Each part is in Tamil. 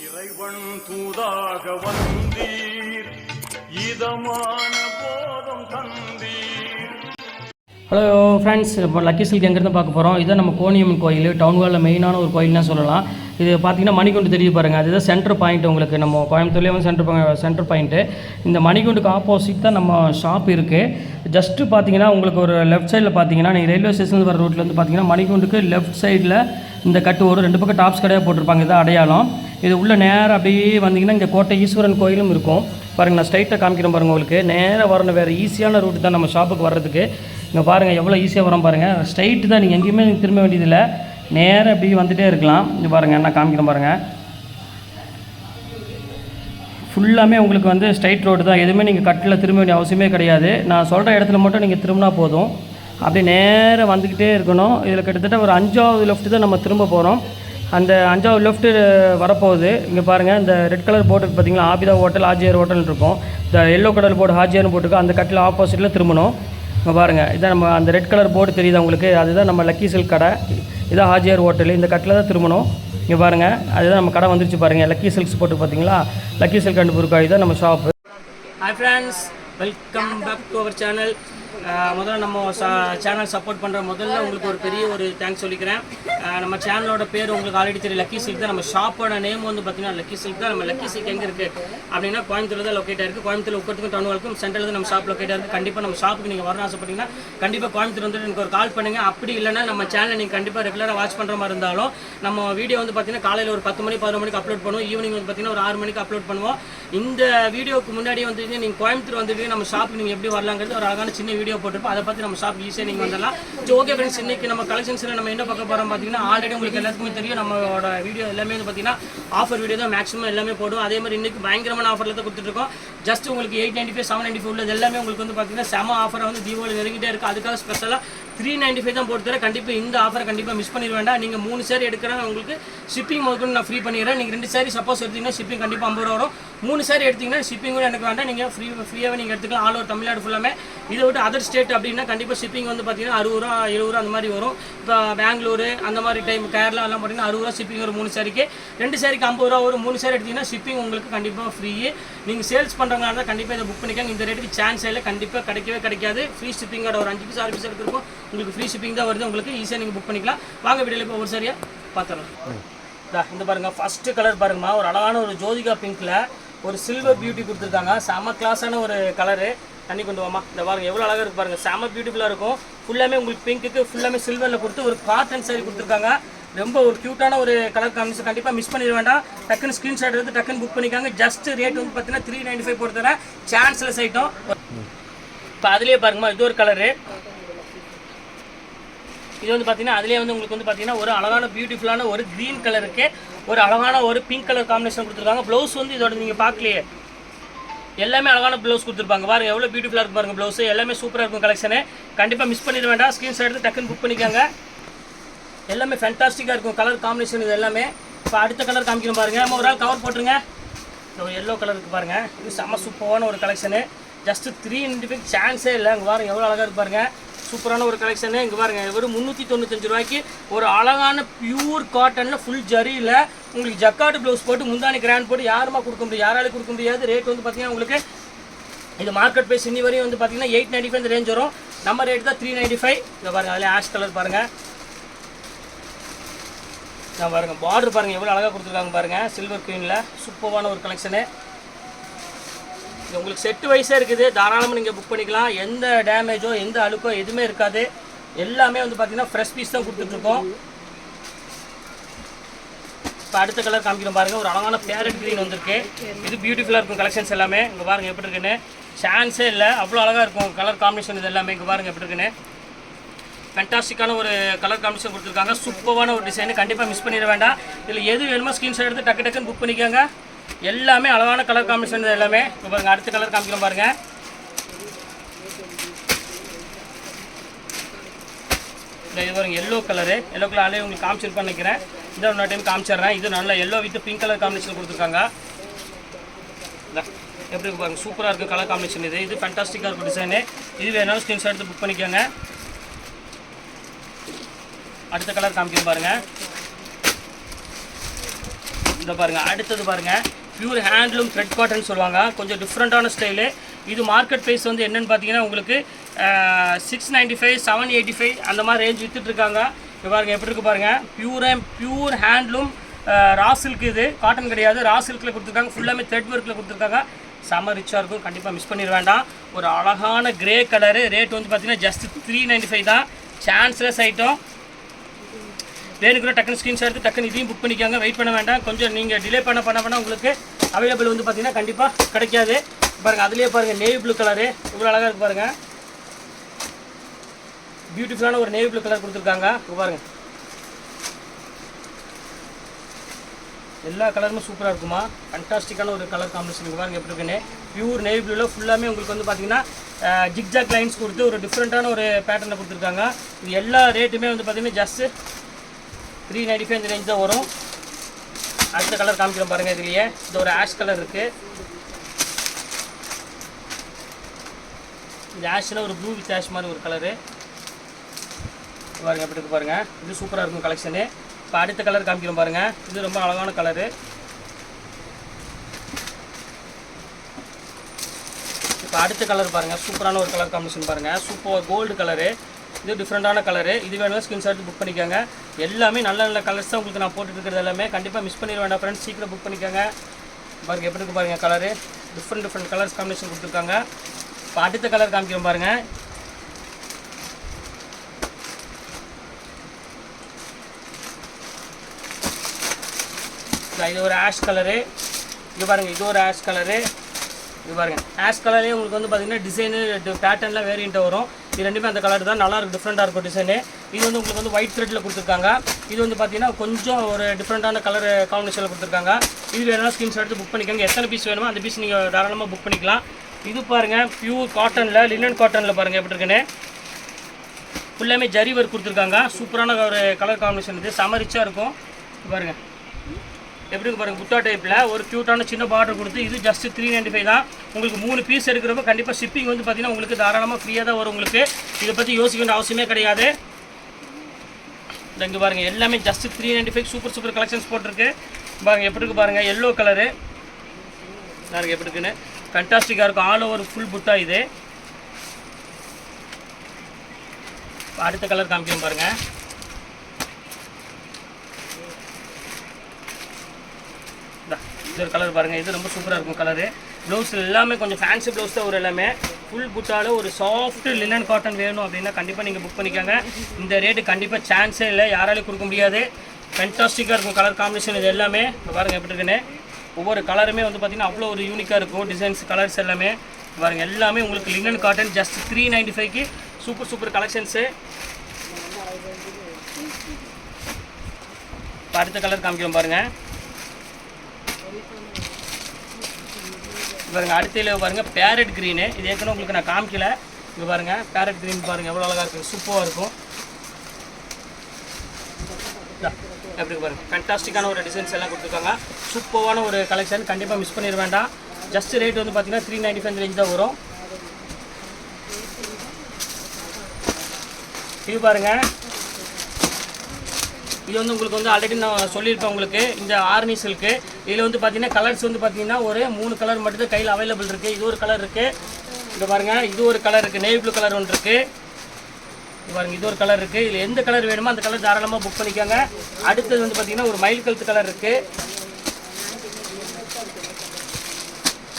இறைவன் தூதாக வந்தீர் இதமான போதம் தந்தீர். ஹலோ ஃப்ரெண்ட்ஸ், இப்போ லக்கி சில்க் எங்கேருந்து பார்க்க போகிறோம். இதுதான் நம்ம கோணியம்மன் கோயில், டவுன் ஹாலில் மெயினான ஒரு கோயில்னு சொல்லலாம். இது பார்த்திங்கன்னா மணிகுண்டு தெரியுது பாருங்கள், அதுதான் சென்டர் பாயிண்ட். உங்களுக்கு நம்ம கோயம்புத்தூர்லேயே வந்து சென்டர் பாயிண்ட்டு. இந்த மணிகுண்டுக்கு ஆப்போசிட் தான் நம்ம ஷாப் இருக்குது. ஜஸ்ட்டு பார்த்தீங்கன்னா உங்களுக்கு ஒரு லெஃப்ட் சைடில் பார்த்தீங்கன்னா நீங்கள் ரயில்வே ஸ்டேஷன் வர ரோட்டில் வந்து பார்த்தீங்கன்னா மணிகுண்டுக்கு லெஃப்ட் சைடில் இந்த கட்டு வரும். 2 பக்கம் டாப்ஸ் கடையாக போட்டிருப்பாங்க, இதுதான் அடையாளம். இது உள்ள நேராக அப்படியே வந்தீங்கன்னா இங்கே கோட்டை ஈஸ்வரன் கோயிலும் இருக்கும் பாருங்கள். நான் ஸ்ட்ரைட்டாக காமிக்கிறேன் பாருங்கள். உங்களுக்கு நேராக வரணும், வேறு ஈஸியான ரூட்டு தான் நம்ம ஷாப்புக்கு வர்றதுக்கு. இங்கே பாருங்கள் எவ்வளோ ஈஸியாக வரோம் பாருங்கள். ஸ்ட்ரைட்டு தான், நீங்கள் எங்கேயுமே திரும்ப வேண்டியதில்லை, நேராக அப்படியே வந்துகிட்டே இருக்கலாம். இங்கே பாருங்கள், நான் காமிக்கிறேன் பாருங்கள். ஃபுல்லாமே உங்களுக்கு வந்து ஸ்ட்ரைட் ரோடு தான், எதுவுமே நீங்கள் கட்டில் திரும்ப வேண்டிய அவசியமே கிடையாது. நான் சொல்கிற இடத்துல மட்டும் நீங்கள் திரும்பினா போதும். அப்படியே நேராக வந்துக்கிட்டே இருக்கணும். இதில் கிட்டத்தட்ட ஒரு 5வது லெஃப்ட்டு தான் நம்ம திரும்ப போகிறோம். அந்த 5வது லெஃப்ட்டு வரப்போகுது. இங்கே பாருங்கள், இந்த ரெட் கலர் போர்டு பார்த்தீங்களா, ஆபிதா ஹோட்டல் ஹாஜியார் ஹோட்டல் இருக்கும். இந்த எல்லோ கலர் போர்டு ஹாஜியார்னு போட்டுருக்கோம். அந்த கட்டில் ஆப்போசிட்டில் திரும்பணும். இங்கே பாருங்கள், இதான் நம்ம அந்த ரெட் கலர் போர்டு தெரியுது உங்களுக்கு, அதுதான் நம்ம லக்கி சில்க் கடை. இதான் ஹாஜியார் ஹோட்டல். இந்த கட்டில் தான் திரும்பணும். இங்கே பாருங்கள், அதுதான் நம்ம கடை வந்துருச்சு பாருங்கள். லக்கி சில்க்ஸ் போட்டு பார்த்தீங்களா, லக்கி சில்க் அண்ட் புர்காய் தான் நம்ம shop. Hi friends, welcome back to our channel. முதல்ல நம்ம சேனல் சப்போர்ட் பண்ணுற முதல்ல உங்களுக்கு ஒரு பெரிய ஒரு தேங்க்ஸ் சொல்லிக்கிறேன். நம்ம சேனலோட பேர் உங்களுக்கு ஆல்ரெடி தெரியும், லக்கி சில்க் தான். நம்ம ஷாப்போட நேம் வந்து பார்த்தீங்கன்னா லக்கி சில்க் தான். நம்ம லக்கி சில்க் எங்கே இருக்குது அப்படின்னா கோயம்புத்தூர் தான் லொக்கேட் ஆயிருக்கு. கோயம்புத்தூர் உட்கத்துக்கும் டவுன் ஹாலுக்கும் சென்டரில் தான் நம்ம ஷாப் லொக்கேட் ஆயிருக்கு. கண்டிப்பாக நம்ம ஷாப்புக்கு நீங்கள் வரணும் ஆசைப்பட்டீங்கன்னா கண்டிப்பாக கோயம்புத்தூர் வந்துட்டு எனக்கு ஒரு கால் பண்ணுங்கள். அப்படி இல்லைனா நம்ம சேனலை நீங்கள் கண்டிப்பாக ரெகுலராக வாட்ச் பண்ணுற மாதிரி இருந்தாலும் நம்ம வீடியோ வந்து பார்த்தீங்கன்னா காலையில் ஒரு 10 மணி 11 மணிக்கு அப்லோட் பண்ணுவோம். ஈவினிங் வந்து பார்த்தீங்கன்னா ஒரு 6 மணிக்கு அப்லோட் பண்ணுவோம். இந்த வீடியோக்கு முன்னாடியே வந்து நீங்கள் கோயம்புத்தூர் வந்துட்டு நம்ம ஷாப்புக்கு நீங்கள் எப்படி வரலாங்கிறது ஒரு அழகான சின்ன வீடியோ போட்டிருப்போம். அதை பற்றி நம்ம ஷாப் ஈஸியாக நீங்கள் வந்துடலாம். ஓகே ஃப்ரெண்ட்ஸ், இன்றைக்கி நம்ம கலெக்ஷன்ஸில் நம்ம என்ன பார்க்க போகிறோம் பார்த்தீங்கன்னா, ஆல்ரெடி உங்களுக்கு எல்லாத்துக்குமே தெரியும், நம்மளோட வீடியோ எல்லாமே வந்து பார்த்தீங்கன்னா ஆஃபர் வீடியோ தான் மேக்ஸிமம் எல்லாமே போடும். அதே மாதிரி இன்றைக்கி பயங்கரமான ஆஃபரில் தான் கொடுத்துட்ருக்கோம். ஜஸ்ட் உங்களுக்கு 895 795 உள்ளது எல்லாமே உங்களுக்கு வந்து பார்த்தீங்கன்னா செம ஆஃபரை வந்து தீபாவளி நெருங்கிட்டே இருக்குது. அதுக்காக ஸ்பெஷலாக 395 தான் போட்டு தரேன். கண்டிப்பாக இந்த ஆஃபரை கண்டிப்பாக மிஸ் பண்ணிட வேண்டாம். நீங்கள் 3 சேரீ எடுக்கிறேன், உங்களுக்கு ஷிப்பிங் முதல்ல நான் ஃப்ரீ பண்ணிடுறேன். நீங்கள் 2 சேரீ சப்போஸ் எடுத்திங்கன்னா ஷிப்பிங் கண்டிப்பாக 50 ரூபா வரும். 3 சேரீ எடுத்திங்கன்னா ஷிப்பிங் கூட எனக்கு வேண்டாம், நீங்கள் ஃப்ரீயாகவே நீங்கள் எடுத்துக்கலாம். ஆல் ஓவர் தமிழ்நாடு ஃபுல்லாமே. இதை விட்டு அதர் ஸ்டேட் அப்படின்னா கண்டிப்பாக ஷிப்பிங் வந்து பார்த்தீங்கன்னா 60 ரூபா 70 ரூபா அந்த மாதிரி வரும். இப்போ பெங்களூர் அந்த மாதிரி டைம் கேரளா எல்லாம் பார்த்தீங்கன்னா 60 ரூபா ஷிப்பிங் வரும். 3 சேரீக்கு 2 சேரீக்கு 50 ரூபா வரும். 3 சேரீ எடுத்திங்கன்னா ஷிப்பிங் உங்களுக்கு கண்டிப்பாக ஃப்ரீ. நீங்கள் சேல்ஸ் பண்ணுறவங்களா இருந்தால் கண்டிப்பாக இதை புக் பண்ணிக்காங்க. இந்த ரேட்டுக்கு சான்ஸ் இல்லை, கண்டிப்பாக கிடைக்கவே கிடைக்காது. ஃப்ரீ ஷிப்பிங்கோட ஒரு 5 பீஸ் 6 பீஸ் எடுத்துருக்கோம். உங்களுக்கு ஃப்ரீ ஷிப்பிங் தான் வருது. உங்களுக்கு ஈஸியாக நீங்கள் புக் பண்ணிக்கலாம். வாங்க வீடியோவில் இப்போ ஒரு சரியாக பார்த்துடலாம். இந்த பாருங்கள், ஃபஸ்ட்டு கலர் பாருங்கம்மா, ஒரு அழகான ஒரு ஜோதிகா பிங்க்கில் ஒரு சில்வர் பியூட்டி கொடுத்துருக்காங்க. செம கிளாஸான ஒரு கலரு. தண்ணி கொண்டு வாமா. இந்த பாருங்கள் எவ்வளோ அழகாக இருக்குது பாருங்கள், செம பியூட்டிஃபுல்லாக இருக்கும். ஃபுல்லாமே உங்களுக்கு பிங்க்குக்கு ஃபுல்லாமே சில்வரில் கொடுத்து ஒரு காட்டன் சாரி கொடுத்துருக்காங்க. ரொம்ப ஒரு க்யூட்டான ஒரு கலர் காம்பினேஷன். கண்டிப்பாக மிஸ் பண்ணிட வேண்டாம். டக்குன்னு ஸ்க்ரீன்ஷாட் எடுத்து டக்குன்னு புக் பண்ணிக்காங்க. ஜஸ்ட் ரேட் வந்து பார்த்தீங்கன்னா 395 போட்டு தரேன். Chanceless item. இப்போ அதுலேயே பாருங்கம்மா, இது ஒரு கலரு. இது வந்து பார்த்தீங்கன்னா அதுலேயே வந்து உங்களுக்கு வந்து பார்த்தீங்கன்னா ஒரு அழகான பியூட்டிஃபுல்லான ஒரு க்ரீன் கலருக்கு ஒரு அழகான ஒரு பிங்க் கலர் காம்பினேஷன் கொடுத்துருக்காங்க. ப்ளவுஸ் வந்து இதோட நீங்கள் பார்க்கலையே, எல்லாமே அழகான ப்ளவுஸ் கொடுத்துருப்பாங்க. பாருங்கள் எவ்வளோ பியூட்டிஃபுல்லாக இருக்கு பாருங்கள். ப்ளவுஸ் எல்லாமே சூப்பராக இருக்கும் கலெக்ஷனு. கண்டிப்பாக மிஸ் பண்ணிட வேண்டாம். ஸ்க்ரீன்ஷாட் எடுத்து டக்குன்னு புக் பண்ணிக்காங்க. எல்லாமே ஃபேன்டாஸ்டிக்காக இருக்கும் கலர் காம்பினேஷன். இது எல்லாமே இப்போ அடுத்த கலர் காமிக்கணும் பாருங்கள். நம்ம ஒரு ஆள் கவர் போட்டுருங்க. இந்த எல்லோ கலருக்கு பாருங்கள், இது செம்ம சூப்பரான ஒரு கலெக்ஷனு. ஜஸ்ட் 395 சான்ஸே இல்லை. இங்கே பாருங்கள் எவ்வளோ அழகாக இருக்கு பாருங்கள், சூப்பரான ஒரு கலெக்ஷனு. இங்கே பாருங்கள் வெறும் 395 ரூபாய்க்கு ஒரு அழகான பியூர் காட்டனில் ஃபுல் ஜரியில் உங்களுக்கு ஜக்கார்டு ப்ளவுஸ் போட்டு முந்தானி கிராண்ட் போட்டு யாருமா கொடுக்க முடியும், யாராலும் கொடுக்க முடியாது. ரேட் வந்து பார்த்தீங்கன்னா உங்களுக்கு இது மார்க்கெட் ப்ரைஸ் இன்னி வரையும் வந்து பார்த்தீங்கன்னா 895 இந்த ரேஞ்ச் வரும். நம்ம ரேட் தான் 395. இங்கே பாருங்கள், அதில் ஆஷ் கலர் பாருங்கள். நான் பாருங்கள் பார்டர் பாருங்கள் எவ்வளோ அழகாக கொடுத்துருக்காங்க பாருங்கள், சில்வர் க்ரீனில் சூப்பரான ஒரு கலெக்ஷனு. இது உங்களுக்கு செட்டு வைஸாக இருக்குது. தாராளமாக நீங்கள் புக் பண்ணிக்கலாம். எந்த டேமேஜோ எந்த அழுக்கோ எதுவுமே இருக்காது. எல்லாமே வந்து பார்த்தீங்கன்னா ஃப்ரெஷ் பீஸ் தான் கொடுத்துட்ருக்கோம். இப்போ அடுத்த கலர் காமிக்கணும் பாருங்கள், ஒரு அழகான பேரட் க்ரீன் வந்திருக்கு. இது பியூட்டிஃபுல்லாக இருக்கும் கலெக்ஷன்ஸ் எல்லாமே. இங்கே பாருங்கள் எப்படி இருக்குன்னு, சான்ஸே இல்லை, அவ்வளோ அழகாக இருக்கும் கலர் காம்பினேஷன். இது எல்லாமே இங்கே பாருங்கள் எப்படி இருக்குன்னு, ஃபேன்டாஸ்டிக்கான ஒரு கலர் காம்பினேஷன் கொடுத்துருக்காங்க. சூப்பரான ஒரு டிசைன். கண்டிப்பாக மிஸ் பண்ணிட வேண்டாம். இதில் எது வேணுமோ ஸ்க்ரீன்ஷாட் எடுத்து டக்கு டக்குன்னு புக் பண்ணிக்கோங்க. எல்லாமே அழகான கலர் காம்பினேஷன் எல்லாமே. இப்போ பாருங்கள் அடுத்த கலர் காமிக்கிறோம் பாருங்கள். இது பாருங்கள் எல்லோ கலரு. எல்லோ கலர் அலையே உங்களுக்கு காமிச்சிருப்பேன்னு நினைக்கிறேன். இதை இன்னொரு டைம் காமிச்சிடுறேன். இது நல்ல yellow with pink colour combination கொடுத்துருக்காங்க. எப்படி இருக்கு பாருங்கள், சூப்பராக இருக்குது கலர் காம்பினேஷன். இது ஃபேன்டாஸ்டிக்காக இருக்கும் டிசைனு. இது வேணாலும் ஸ்க்ரீன்ஷாட் எடுத்து புக் பண்ணிக்கோங்க. அடுத்த கலர் காமிக்கிறோம் பாருங்கள். இந்த பாருங்கள். அடுத்தது பாருங்கள், பியூர் ஹேண்ட்லூம் த்ரெட் காட்டன் சொல்லுவாங்க. கொஞ்சம் டிஃப்ரெண்ட்டான ஸ்டைலு. இது மார்க்கெட் ப்ரைஸ் வந்து என்னென்னு பார்த்தீங்கன்னா உங்களுக்கு 695 785 அந்த மாதிரி ரேஞ்ச் விற்றுட்ருக்காங்க. இது பாருங்கள் எப்படி இருக்குது பாருங்கள். Pure handloom raw silk. இது காட்டன் கிடையாது, ரா சில்கில் கொடுத்துருக்காங்க. ஃபுல்லாமே த்ரெட் ஒர்க்கில் கொடுத்துருக்காங்க. செம்ம ரிச்சாக இருக்கும், கண்டிப்பாக மிஸ் பண்ணிட வேண்டாம். ஒரு அழகான கிரே கலரு. ரேட் வந்து பார்த்தீங்கன்னா ஜஸ்ட் 395 தான். Chanceless item. வேணுக்குள்ள டக்குன்னு ஸ்க்ரீன்ஷாட் எடுத்து டக்குன்னு இதையும் புக் பண்ணிக்காங்க. வெயிட் பண்ண வேண்டாம். கொஞ்சம் நீங்கள் டிலே பண்ண உங்களுக்கு அவைலபிள் வந்து பார்த்தீங்கன்னா கண்டிப்பாக கிடைக்காது. பாருங்கள், அதுலேயே பாருங்கள் நேவி ப்ளூ கலரு இவ்வளோ அழகாக இருக்குது பாருங்கள். பியூட்டிஃபுல்லான ஒரு நேவி ப்ளூ கலர் கொடுத்துருக்காங்க. பாருங்கள், எல்லா கலருமே சூப்பராக இருக்குமா. ஃபண்டாஸ்டிக்கான ஒரு கலர் காம்பினேஷன் பாருங்கள் எப்படி இருக்குன்னு. பியூர் நேவி ப்ளூவில் ஃபுல்லாமே உங்களுக்கு வந்து பார்த்தீங்கன்னா ஜிக்ஜாக் லைன்ஸ் கொடுத்து ஒரு டிஃப்ரெண்ட்டான ஒரு பேட்டர்னில் கொடுத்துருக்காங்க. இது எல்லா ரேட்டுமே வந்து பார்த்தீங்கன்னா ஜஸ்ட்டு 395 இந்த ரேஞ்ச் தான் வரும். அடுத்த கலர் காமிக்கிறோம் பாருங்கள். இதுலேயே இந்த ஒரு ஆஷ் கலர் இருக்குது. இது ஆஷில் ஒரு ப்ளூ வித் ஆஷ் மாதிரி ஒரு கலரு பாருங்கள் எப்படி இருக்குது பாருங்கள். இது சூப்பராக இருக்கும் கலெக்ஷனு. இப்போ அடுத்த கலர் காமிக்கிறோம் பாருங்கள். இது ரொம்ப அழகான கலரு. இப்போ அடுத்த கலர் பாருங்கள், சூப்பரான ஒரு கலர் காம்பினேஷன் பாருங்கள். Super gold colour. இது டிஃப்ரெண்ட்டான கலரு. இது வேணும் ஸ்க்ரீன்ஷாட் புக் பண்ணிக்கோங்க. எல்லாமே நல்ல நல்ல கலர்ஸ் தான் உங்களுக்கு நான் போட்டுட்டு இருக்கிறது எல்லாமே. கண்டிப்பாக மிஸ் பண்ணிட வேண்டாம் ஃப்ரெண்ட்ஸ், சீக்கிரம் புக் பண்ணிக்கோங்க. பாருங்கள் எப்படி இருக்குது பாருங்கள் கலரு. டிஃப்ரெண்ட் கலர்ஸ் காம்பினேஷன் கொடுத்துருக்காங்க. இப்போ அடுத்த கலர் காமிக்கிறோம் பாருங்கள். இது ஒரு ஆஷ் கலரு. இது பாருங்கள், இது ஒரு ஆஷ் கலரு. இது பாருங்கள், ஆஷ் கலரே உங்களுக்கு வந்து பார்த்தீங்கன்னா டிசைனு பேட்டர்னில் வேரியண்ட்டாக வரும். இது ரெண்டுமே அந்த கலர் தான், நல்லா இருக்கும், டிஃப்ரெண்ட்டாக இருக்கும் டிசைனு. இது வந்து உங்களுக்கு வந்து ஒயிட் த்ரெட்டில் கொடுத்துருக்காங்க. இது வந்து பார்த்தீங்கன்னா கொஞ்சம் ஒரு டிஃப்ரெண்ட்டான கலர் காம்பினேஷனில் கொடுத்துருக்காங்க. இது வேணும்னா ஸ்க்ரீன்ஷாட் எடுத்து புக் பண்ணிக்கோங்க. எத்தனை பீஸ் வேணுமோ அந்த பீஸ் நீங்கள் தாராளமாக புக் பண்ணிக்கலாம். இது பாருங்கள், பியூர் காட்டனில், லினன் காட்டனில் பாருங்கள் எப்படி இருக்குன்னு. ஃபுல்லாமே ஜரி ஒர்க் கொடுத்துருக்காங்க. சூப்பரான ஒரு கலர் காம்பினேஷன். இது செம ரிச்சாக இருக்கும். பாருங்கள் எப்படி இருக்கு பாருங்கள். புட்டா டைப்பில் ஒரு க்யூட்டான சின்ன பார்டர் கொடுத்து இது ஜஸ்ட் 395 தான். உங்களுக்கு 3 பீஸ் எடுக்கிறப்ப கண்டிப்பாக ஷிப்பிங் வந்து பார்த்தீங்கன்னா உங்களுக்கு தாராளமாக ஃப்ரீயாக தான் வரும். உங்களுக்கு இதை பற்றி யோசிக்க வேண்டிய அவசியமே கிடையாது. இங்கே பாருங்கள், எல்லாமே ஜஸ்ட் 395. சூப்பர் கலெக்ஷன்ஸ் போட்டிருக்கு பாருங்கள் எப்படி இருக்கு பாருங்கள். எல்லோ கலரு பாருங்கள் எப்படி இருக்குன்னு. ஃபண்டாஸ்டிக்காக இருக்கும். ஆல் ஓவர் ஃபுல் புட்டா இது. அடுத்த கலர் காமிக்கணும் பாருங்கள். இது ஒரு கலர் பாருங்கள். இது ரொம்ப சூப்பராக இருக்கும் கலரு. ப்ளவுஸ் எல்லாமே கொஞ்சம் ஃபேன்சி ப்ளவுஸ் தான் ஒரு எல்லாமே. ஃபுல் புட்டால் ஒரு சாஃப்ட் லினன் காட்டன் வேணும் அப்படின்னா கண்டிப்பாக நீங்கள் புக் பண்ணிக்கோங்க. இந்த ரேட்டு கண்டிப்பாக சான்ஸே இல்லை, யாராலையும் கொடுக்க முடியாது. ஃபென்டாஸ்டிக்காக இருக்கும் கலர் காம்பினேஷன். இது எல்லாமே பாருங்கள் எப்படி இருக்குன்னு. ஒவ்வொரு கலருமே வந்து பார்த்திங்கன்னா அவ்வளோ ஒரு யூனிக்காக இருக்கும். டிசைன்ஸ் கலர்ஸ் எல்லாமே பாருங்கள். எல்லாமே உங்களுக்கு லினன் காட்டன் ஜஸ்ட் 395க்கு சூப்பர் கலெக்ஷன்ஸு. அடுத்த கலர் காமிக்கிறோம் பாருங்கள். பாருங்கள் அடுத்த பாருங்கள் பேரட் க்ரீனு. இது ஏற்கனவே உங்களுக்கு நான் காமிக்கல. இங்கே பாருங்கள் பேரட் க்ரீன் பாருங்கள் எவ்வளோ அழகாக இருக்குது, சூப்பராக இருக்கும். எப்படி பாருங்கள், ஃபேண்டாஸ்டிக்கான ஒரு டிசைன்ஸ் எல்லாம் கொடுத்துருக்காங்க. சூப்பரான ஒரு கலெக்ஷன், கண்டிப்பாக மிஸ் பண்ணிட வேண்டாம். ஜஸ்ட் ரேட் வந்து பார்த்தீங்கன்னா 395 ரேஞ்ச் தான் வரும். இது பாருங்கள், இது வந்து உங்களுக்கு வந்து ஆல்ரெடி நான் சொல்லியிருப்பேன் உங்களுக்கு. இந்த ஆர்னி சில்க்கு இதில் வந்து பார்த்தீங்கன்னா கலர்ஸ் வந்து பார்த்தீங்கன்னா ஒரு 3 கலர் மட்டும் கையில் அவைலபிள் இருக்குது. இது ஒரு கலர் இருக்குது. இங்கே பாருங்கள், இது ஒரு கலர் இருக்குது. நேவி ப்ளூ கலர் ஒன்று இருக்குது. இது பாருங்கள், இது ஒரு கலர் இருக்குது. இதில் எந்த கலர் வேணுமோ அந்த கலர் தாராளமாக புக் பண்ணிக்கோங்க. அடுத்தது வந்து பார்த்தீங்கன்னா ஒரு மயில் கழுத்து கலர் இருக்குது.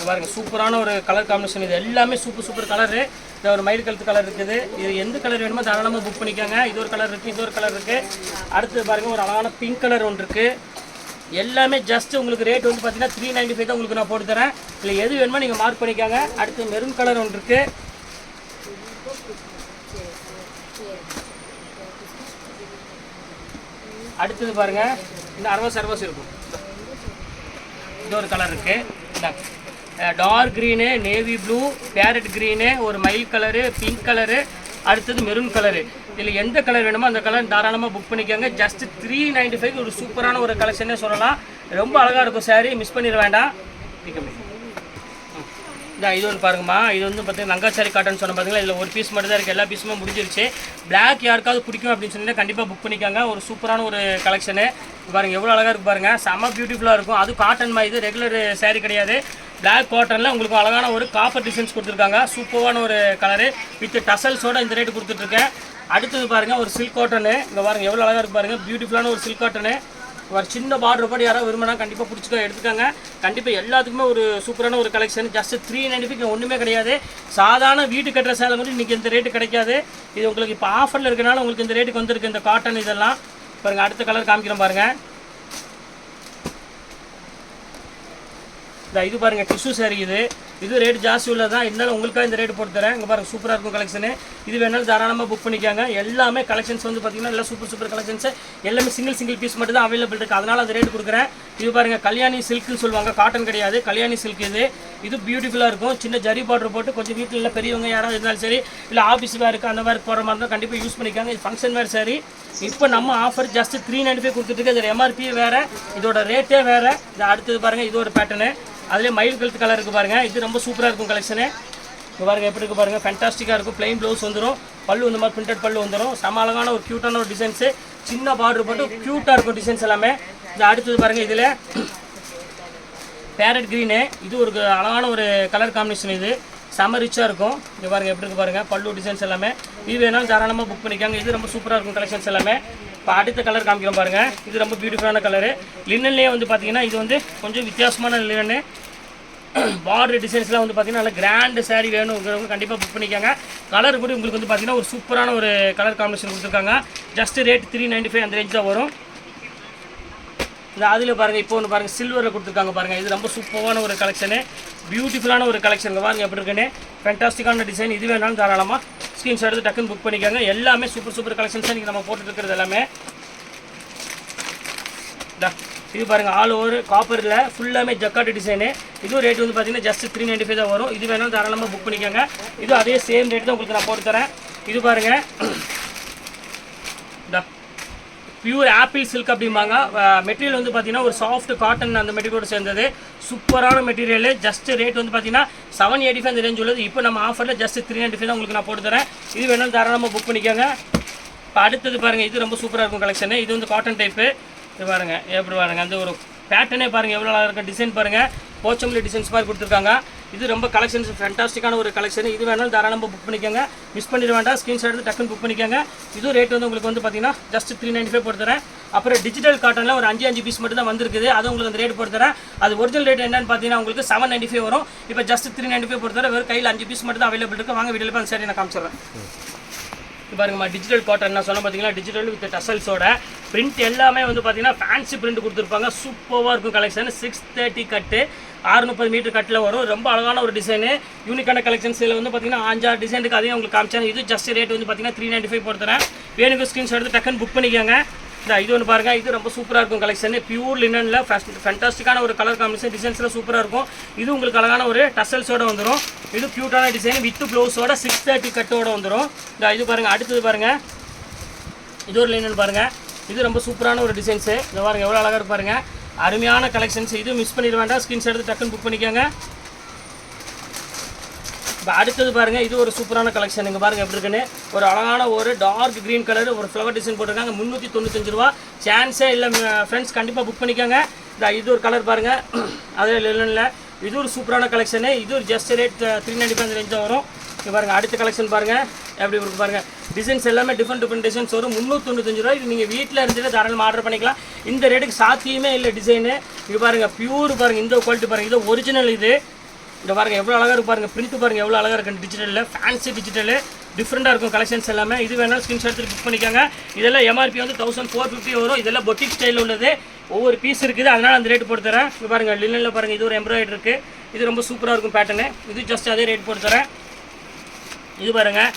பாருங்கள் சூப்பரான ஒரு கலர் காம்பினேஷன். இது எல்லாமே சூப்பர் கலரு. இந்த ஒரு மயில் கழுத்து கலர் இருக்குது. இது எந்த கலர் வேணுமோ தாராளமாக புக் பண்ணிக்கோங்க. இது ஒரு கலர் இருக்குது, இது ஒரு கலர் இருக்குது. அடுத்தது பாருங்கள் ஒரு அழகான பிங்க் கலர் ஒன்று இருக்குது. எல்லாமே ஜஸ்ட் உங்களுக்கு ரேட் வந்து பார்த்தீங்கன்னா 395 தான் உங்களுக்கு நான் போட்டு தரேன். இல்லை எது வேணுமோ நீங்கள் மார்க் பண்ணிக்கோங்க. அடுத்து மெரூன் கலர் ஒன்று இருக்குது. அடுத்தது பாருங்கள் இந்த அரவஸ் இருக்கும். இது ஒரு கலர் இருக்குது. Dark green, navy blue, parrot green, ஒரு மயில் கலரு, பிங்க் கலரு, அடுத்தது மெரூன் கலரு. இதில் எந்த கலர் வேணுமோ அந்த கலர் தாராளமாக புக் பண்ணிக்கோங்க. ஜஸ்ட் 395 ஒரு சூப்பரான ஒரு கலெக்ஷனே சொல்லலாம். ரொம்ப அழகாக இருக்கும் சாரீ, மிஸ் பண்ணிட வேண்டாம். இது ஒன்று பாருங்கம்மா, இது வந்து பார்த்தீங்கன்னா லங்காச்சாரி காட்டன் சொன்ன பார்த்தீங்களா, இதில் ஒரு பீஸ் மட்டும் தான் இருக்குது, எல்லா பீஸுமே முடிஞ்சிருச்சு. பிளாக் யாருக்காவது பிடிக்கும் அப்படின்னு சொன்னீங்கன்னா கண்டிப்பாக புக் பண்ணிக்காங்க. ஒரு சூப்பரான ஒரு கலெக்ஷனு பாருங்கள், எவ்வளோ அழகாக இருக்குது பாருங்கள், செம்ம பியூட்டிஃபுல்லாக இருக்கும். அது காட்டன் மாதிரி, இது ரெகுலர் சாரீ கிடையாது, பிளாக் காட்டனில் உங்களுக்கு அழகான ஒரு காப்பர் டிசைன்ஸ் கொடுத்துருக்காங்க. சூப்பரான ஒரு கலரு வித் டசல்ஸோட இந்த ரேட்டு கொடுத்துட்ருக்கேன். அடுத்தது பாருங்கள் ஒரு சில்க் காட்டனு, இங்கே பாருங்கள் எவ்வளோ அழகாக இருக்குது பாருங்கள், பியூட்டிஃபுல்லான ஒரு சில்க் காட்டனு. ஒரு சின்ன பார்டர் போட்டு யாராவது விரும்பினா கண்டிப்பாக பிடிச்சிக்க எடுத்துக்காங்க. கண்டிப்பாக எல்லாத்துக்குமே ஒரு சூப்பரான ஒரு கலெக்ஷன். ஜஸ்ட் 395 ஒன்றுமே கிடையாது. சாதாரண வீட்டு கட்டுற சேலை வந்து இன்றைக்கி இந்த ரேட்டு கிடைக்காது. இது உங்களுக்கு இப்போ ஆஃபரில் இருக்கனால உங்களுக்கு இந்த ரேட்டுக்கு வந்திருக்கு இந்த காட்டன் இதெல்லாம். பாருங்கள் அடுத்த கலர் காமிக்கிறேன் பாருங்கள். இது பாருங்கள் டிஷ்யூ சாரி, இது ரேட் ஜாஸ்தி உள்ளதான், இருந்தாலும் உங்களுக்காக இந்த ரேட் போட்டு தரேன். இங்கே பாருங்கள் சூப்பராக இருக்கும் கலெக்ஷனு. இது வேணாலும் தாராளமாக புக் பண்ணிக்காங்க. எல்லாமே கலெக்ஷன்ஸ் வந்து பார்த்திங்கன்னா எல்லாம் சூப்பர் கலெக்ஷன்ஸ், எல்லாமே சிங்கிள் பீஸ் மட்டும் தான் அவைலபிள் இருக்குது, அதனால் அந்த ரேட் கொடுக்குறேன். இது பாருங்கள் கல்யாணி சில்க்னு சொல்லுவாங்க, காட்டன் கிடையாது, கல்யாணி சில்க். இது பியூட்டிஃபுல்லாக இருக்கும். சின்ன ஜரி பார்டர் போட்டு கொஞ்சம் வீட்டில் இல்லை பெரியவங்க யாராவது இருந்தாலும் சரி, இல்லை ஆஃபீஸ் வேருக்கு அந்த வேருக்கு போகிற மாதிரி தான் கண்டிப்பாக யூஸ் பண்ணிக்காங்க. இது ஃபங்க்ஷன் வேறு சாரி. இப்போ நம்ம ஆஃபர் ஜஸ்ட் 395 கொடுத்துட்டு இதோட எம்ஆர்பி வேறு, இதோட ரேட்டே வேறு. இது அடுத்தது பாருங்கள், இது ஒரு பேட்டர்னு, அதிலே மயில் கழுத்து கலர் இருக்குது பாருங்கள், இது ரொம்ப சூப்பராக இருக்கும் கலெக்ஷனு. இப்போ பாருங்கள் எப்படி இருக்குது பாருங்கள், ஃபேண்டாஸ்டிக்காக இருக்கும். ப்ளைன் ப்ளவுஸ் வந்துடும், பல்லு இந்த மாதிரி பிரிண்டட் பல்லு வந்துடும். செம அழகான ஒரு க்யூட்டான ஒரு டிசைன்ஸு, சின்ன பார்டர் போட்டு க்யூட்டாக இருக்கும் டிசைன்ஸ் எல்லாமே. இது அடுத்தது பாருங்கள், இதில் பேரட் க்ரீனு, இது ஒரு அழகான ஒரு கலர் காம்பினேஷன். இது செம ரிச்சாக இருக்கும். இங்கே பாருங்கள் எப்படி இருக்குது பாருங்கள், பல்லு டிசைன்ஸ் எல்லாமே. இது வேணாலும் தாராளமாக புக் பண்ணிக்காங்க. இது ரொம்ப சூப்பராக இருக்கும் கலெக்ஷன்ஸ் எல்லாமே. இப்போ அடுத்த கலர் காமிக்கிறோம் பாருங்கள், இது ரொம்ப பியூட்டிஃபுல்லான கலரு. லினன்லேயே வந்து பார்த்தீங்கன்னா இது வந்து கொஞ்சம் வித்தியாசமான லினன்னு. பார்டர் டிசைன்ஸ்லாம் வந்து பார்த்தீங்கன்னா நல்லா கிராண்ட் சாரீ வேணுங்கிறவங்க கண்டிப்பாக புக் பண்ணிக்காங்க. கலர் கூட உங்களுக்கு வந்து பார்த்தீங்கன்னா ஒரு சூப்பரான ஒரு கலர் காம்பினேஷன் கொடுத்துருக்காங்க. ஜஸ்ட் ரேட் 395 அந்த ரேஞ்ச் தான் வரும். இது அதில் பாருங்கள் இப்போ ஒன்று பாருங்கள் சில்வரில் கொடுத்துருக்காங்க பாருங்கள், இது ரொம்ப சூப்பரான ஒரு கலெக்ஷனு, பியூட்டிஃபுல்லான ஒரு கலெக்ஷன். பாருங்கள் எப்படி இருக்குன்னு, ஃபேண்டாஸ்டிக்கான டிசைன். இது வேணாலும் தாராளமாக ஸ்க்ரீன்ஷாட் எடுத்து டக்குன்னு புக் பண்ணிக்காங்க. எல்லாமே சூப்பர் கலெக்ஷன்ஸ் இன்றைக்கி நம்ம போட்டுருக்கிறது எல்லாமே. இது பாருங்கள் ஆல் ஓவர் காப்பரில் ஃபுல்லாமே ஜக்காட்டு டிசைனு. இதுவும் ரேட் வந்து பார்த்தீங்கன்னா ஜஸ்ட் 395 தான் வரும். இது வேணாலும் தாராளமாக புக் பண்ணிக்காங்க. இது அதே சேம் ரேட் தான் உங்களுக்கு நான் போட்டு தரேன். இது பாருங்கள் பியூர் ஆப்பிள் சில்க் அப்படிம்பாங்க. மெட்டீரியல் வந்து பார்த்தீங்கன்னா ஒரு சாஃப்ட் காட்டன் அந்த மெட்டீரியலோடு சேர்ந்தது. சூப்பரான மெட்டீரியல். ஜஸ்ட் ரேட் வந்து பார்த்தீங்கன்னா 785 அந்த ரேஞ்ச் உள்ளது. இப்போ நம்ம ஆஃபரில் ஜஸ்ட் 395 தான் உங்களுக்கு நான் போட்டு தரேன். இது வேணாலும் தாராளமாக புக் பண்ணிக்கோங்க. இப்போ அடுத்தது பாருங்கள், இது ரொம்ப சூப்பராக இருக்கும் கலெக்ஷனு. இது வந்து காட்டன் டைப்பு. இது பாருங்கள் எப்படி பாருங்கள், அந்த ஒரு பேட்டர்னே பாருங்கள் எவ்வளோ அழகாக இருக்கும். டிசைன் பாருங்கள், போச்சம்பள்ளி டிசைன்ஸ் மாதிரி கொடுத்துருக்காங்க. இது ரொம்ப கலெக்ஷன்ஸ் ஃபேண்டாஸ்டிக்கான ஒரு கலெக்ஷன். இது வேணாலும் தாராளமாக புக் பண்ணிக்கோங்க. மிஸ் பண்ணிட வேண்டாம், ஸ்க்ரீன்ஷாட் எடுத்து டக்குன்னு புக் பண்ணிக்கோங்க. இது ரேட் வந்து உங்களுக்கு வந்து பார்த்தீங்கன்னா ஜஸ்ட் 395 போட்டு தரேன். அப்புறம் டிஜிட்டல் காட்டனில் ஒரு 5 பீஸ் மட்டும் தான் வந்திருக்குது, அது உங்களுக்கு அந்த ரேட் போட்டு தரேன். அது ஒரிஜினல் ரேட் என்னன்னு பார்த்தீங்கன்னா உங்களுக்கு 795 வரும். இப்போ ஜஸ்ட் 395 போட்டு தரேன். வெறும் கையில் 5 பீஸ் மட்டும் தான் அவைலபிள் இருக்குது. வாங்க வீடியோவில் பார்த்து சரி நான் காமிச்சிடுறேன். இது பாருங்கம்மா டிஜிட்டல் காட்டன் நான் சொன்ன பார்த்தீங்கன்னா டிஜிட்டல் வித் டசல்ஸோட பிரிண்ட் எல்லாமே வந்து பார்த்தீங்கன்னா ஃபேன்சி பிரிண்ட் கொடுத்துருப்பாங்க. சூப்பராக இருக்கும் கலெக்ஷன். 630 கட்டு 630 மீட்டர் கட்டில் வரும். ரொம்ப அழகான ஒரு டிசைனு, யூனிக்கான கலெக்ஷன்ஸ். இதில் வந்து பார்த்தீங்கன்னா 5-6 டிசைனுக்கு அதையும் உங்களுக்கு காமிச்சேன். இது ஜஸ்ட் ரேட் வந்து பார்த்தீங்கன்னா 395 போட்டு தரேன். வேணுங்க ஸ்க்ரீன்ஷாட் எடுத்து டக்குன்னு புக் பண்ணிக்கோங்க. இது ஒன்று பாருங்கள், இது ரொம்ப சூப்பராக இருக்கும் கலெக்ஷன். பியூர் லினனில் ஃபேண்டாஸ்டிக்கான ஒரு கலர் காம்பினேஷன். டிசைன்ஸ்லாம் சூப்பராக இருக்கும். இது உங்களுக்கு அழகான ஒரு டசல்ஸோடு வந்துடும். இது க்யூட்டான டிசைன் வித் ப்ளவுஸோட 630 கட்டோடு வந்துடும். இது பாருங்கள் அடுத்தது பாருங்கள், இது ஒரு லினன் பாருங்கள், இது ரொம்ப சூப்பரான ஒரு டிசைன்ஸு. இதை பாருங்கள் எவ்வளோ அழகாக இருக்கு பாருங்கள், அருமையான கலெக்ஷன்ஸ். இது மிஸ் பண்ணிட வேண்டாம், ஸ்க்ரீன்ஷாட் எடுத்து டக்குன்னு புக் பண்ணிக்கோங்க. இப்போ அடுத்தது பாருங்கள், இது ஒரு சூப்பரான கலெக்ஷன். இங்கே பாருங்கள் எப்படி இருக்குன்னு, ஒரு அழகான ஒரு டார்க் க்ரீன் கலர் ஒரு ஃப்ளவர் டிசைன் போட்டிருக்காங்க. 395 ரூபா. சான்ஸே இல்லை ஃப்ரெண்ட்ஸ், கண்டிப்பாக புக் பண்ணிக்கோங்க. இது ஒரு கலர் பாருங்கள், அதே லினனில். இது ஒரு சூப்பரான கலெக்ஷனு. இது ஒரு ஜஸ்ட் ரேட் 395 ரேஞ்ச் தான் வரும். இங்கே பாருங்கள் அடுத்த கலெக்ஷன் பாருங்கள் எப்படி இருக்கு பாருங்கள். டிசைன்ஸ் எல்லாமே டிஃப்ரெண்ட் டிசைன்ஸ் வரும். 395 ரூபா. இது நீங்கள் வீட்டில் இருந்துட்டு தாராளமாக ஆர்டர் பண்ணிக்கலாம். இந்த ரேட்டுக்கு சாத்தியமே இல்லை டிசைனு. இது பாருங்கள் பியூர் பாருங்கள், இந்த குவாலிட்டி பாருங்கள், இது ஒரிஜினல். இது இந்த பாருங்கள் எவ்வளோ அழகாக இருக்கு பாருங்கள், பிரிண்ட் பாருங்கள் எவ்வளோ அழகாக இருக்குது. டிஜிட்டலில் ஃபேன்சி டிஜிட்டலு டிஃப்ரெண்ட்டாக இருக்கும் கலெக்ஷன்ஸ் எல்லாமே. இது வேணாலும் ஸ்க்ரீன்ஷாட் எடுத்து புக் பண்ணிக்கோங்க. இதெல்லாம் எம்ஆர்பி வந்து 1450 வரும். இதெல்லாம் பொட்டிக் ஸ்டைலில் உள்ளது, ஒவ்வொரு பீஸ் இருக்குது, அதனால் அந்த ரேட் போட்டு தரேன். இது பாருங்கள் லினனில் பாருங்கள், இது ஒரு எம்ப்ராய்டரி இருக்குது. இது ரொம்ப சூப்பராக இருக்கும் பேட்டர்னு. இது ஜஸ்ட் அதே ரேட் போட்டு தரேன். இது பாருங்கள்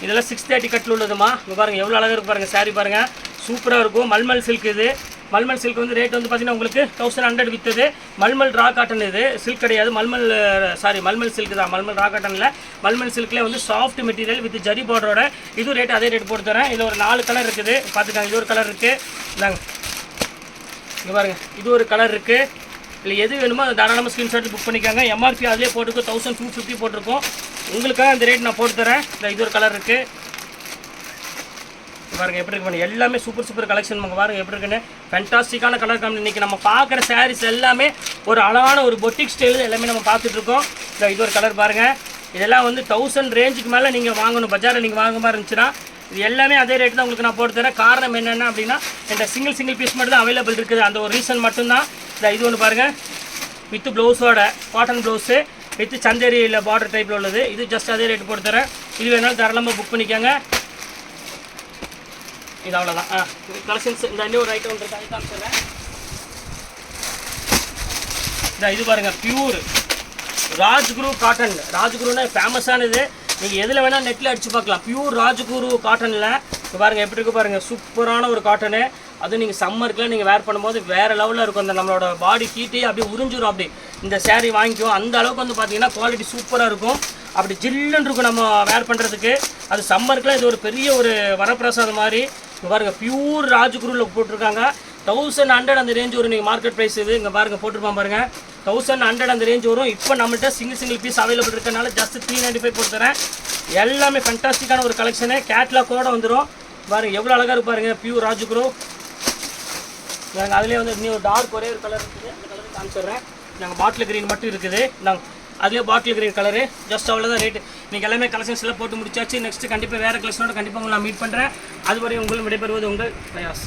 இதெல்லாம் 630 கட்டில் உள்ளதுமா. இது பாருங்கள் எவ்வளோ அழகாக இருக்குது பாருங்கள். சாரீ பாருங்கள் சூப்பராக இருக்கும். மல்மல் சில்க். இது மல்மல் சில்க் வந்து ரேட் வந்து பார்த்தீங்கன்னா உங்களுக்கு 1100 விற்றது. Mulmul raw cotton. இது சில்க் கிடையாது, மல்மல் சில்க் தான். மல்மல் ரா காட்டனில் மல்மல் சில்க்லேயே வந்து சாஃப்ட் மெட்டீரியல் வித் ஜரி பார்டரோட. இது ரேட் அதே ரேட் போட்டு தரேன். இதில் ஒரு 4 கலர் இருக்குது பார்த்துக்காங்க. இது ஒரு கலர் இருக்குது, இந்தாங்க இங்கே பாருங்கள், இது ஒரு கலர் இருக்குது. இல்லை எது வேணுமோ அது தாராளமாக ஸ்க்ரீன்ஷாட் புக் பண்ணிக்காங்க. எம்ஆர்பி அதிலே போட்டுருக்கு 1250 போட்டிருக்கோம். உங்களுக்காக அந்த ரேட் நான் போட்டு தரேன். இது ஒரு கலர் இருக்குது பாருங்கள் எப்படி இருக்கு. எல்லாமே சூப்பர் கலெக்ஷன் பாருங்கள் எப்படி இருக்குன்னு. ஃபேண்டாஸ்டிக்கான கலர் காம்பி. இன்றைக்கி நம்ம பார்க்குற சாரீஸ் எல்லாமே ஒரு அழகான ஒரு பொட்டிக் ஸ்டைல் எல்லாமே நம்ம பார்த்துட்ருக்கோம். இது ஒரு கலர் பாருங்கள். இதெல்லாம் வந்து 1000 ரேஞ்சுக்கு மேலே நீங்கள் வாங்கணும். பஜாரில் நீங்கள் வாங்க மாதிரி இருந்துச்சுன்னா இது எல்லாமே அதே ரேட் தான் உங்களுக்கு நான் போட்டு தரேன். காரணம் என்னென்ன அப்படின்னா இந்த சிங்கிள் பீஸ் மட்டும் தான் அவைலபிள் இருக்குது. அந்த ஒரு ரீசன் மட்டும்தான். இது ஒன்று பாருங்கள் வித் ப்ளவுஸோட காட்டன் ப்ளவுஸு வித் சந்தேரியில் பார்டர் டைப்பில் உள்ளது. இது ஜஸ்ட் அதே ரேட்டு போட்டு தரேன். இது வேணாலும் தாராளமாக புக் பண்ணிக்கோங்க. இது அவ்வளோதான். கலெக்ஷன்ஸ் இந்த இன்னும் ஒரு ஐட்டம் இருக்குது அது காமிச்சிடுறேன். இது பாருங்கள் பியூர் ராஜ்குரு காட்டன். ராஜ்குருன்னா ஃபேமஸானது. நீங்கள் எதில் வேணால் நெட்டில் அடித்து பார்க்கலாம். பியூர் ராஜ்குரு காட்டனில் பாருங்கள் எப்படி இருக்குது பாருங்கள். சூப்பரான ஒரு காட்டனு. அதுவும் நீங்கள் சம்மருக்குலாம் நீங்கள் வேர் பண்ணும்போது வேறு லெவலில் இருக்கும். அந்த நம்மளோட பாடி ஹீட்டே அப்படியே உறிஞ்சிடும். அப்படி இந்த சேரீ வாங்கிக்கும் அந்த அளவுக்கு வந்து பார்த்தீங்கன்னா குவாலிட்டி சூப்பராக இருக்கும். அப்படி ஜில்லுன்னு இருக்கும் நம்ம வேர் பண்ணுறதுக்கு. அது சம்மருக்குலாம் இது ஒரு பெரிய ஒரு வரப்பிரசாதம் மாதிரி. இங்கே பாருங்கள் பியூர் ராஜ்குருவில் போட்டிருக்காங்க. 1100 அந்த ரேஞ்ச் வரும். நீங்கள் மார்க்கெட் ப்ரைஸ் இது இங்கே பாருங்கள் போட்டிருப்பான் பாருங்கள். 1100 அந்த ரேஞ்ச் வரும். இப்போ நம்மள்கிட்ட சிங்கிள் பீஸ் அவைலபிள் இருக்கனால ஜஸ்ட் 395 போட்டு தரேன். எல்லாமே ஃபேண்டாஸ்டிக்கான ஒரு கலெக்ஷனு. கேட்லாக்கோடு வந்துடும். பாருங்கள் எவ்வளோ அழகாக இருக்கு பாருங்கள். பியூர் ராஜ்குரு. நாங்கள் அதிலே வந்து இன்னும் டார்க் ஒரே ஒரு கலர் இருக்குது. அந்த கலருக்கு காமிச்சிடுறேன். நாங்கள் பாட்டில் க்ரீன் மட்டும் இருக்குது. நாங்கள் அதிலே பாட்டில் க்ரீன் கலரு ஜஸ்ட் அவ்வளோதான் ரேட்டு. நீங்கள் எல்லாமே கலெக்ஷன்ஸ் எல்லாம் போட்டு முடிச்சாச்சு. நெக்ஸ்ட்டு கண்டிப்பாக வேறு கலெக்ஷனோட கண்டிப்பாக உங்களை நான் மீட் பண்ணுறேன். அதுவரை உங்களும் விடைபெறுவது உங்கள் பிரயாஸ்.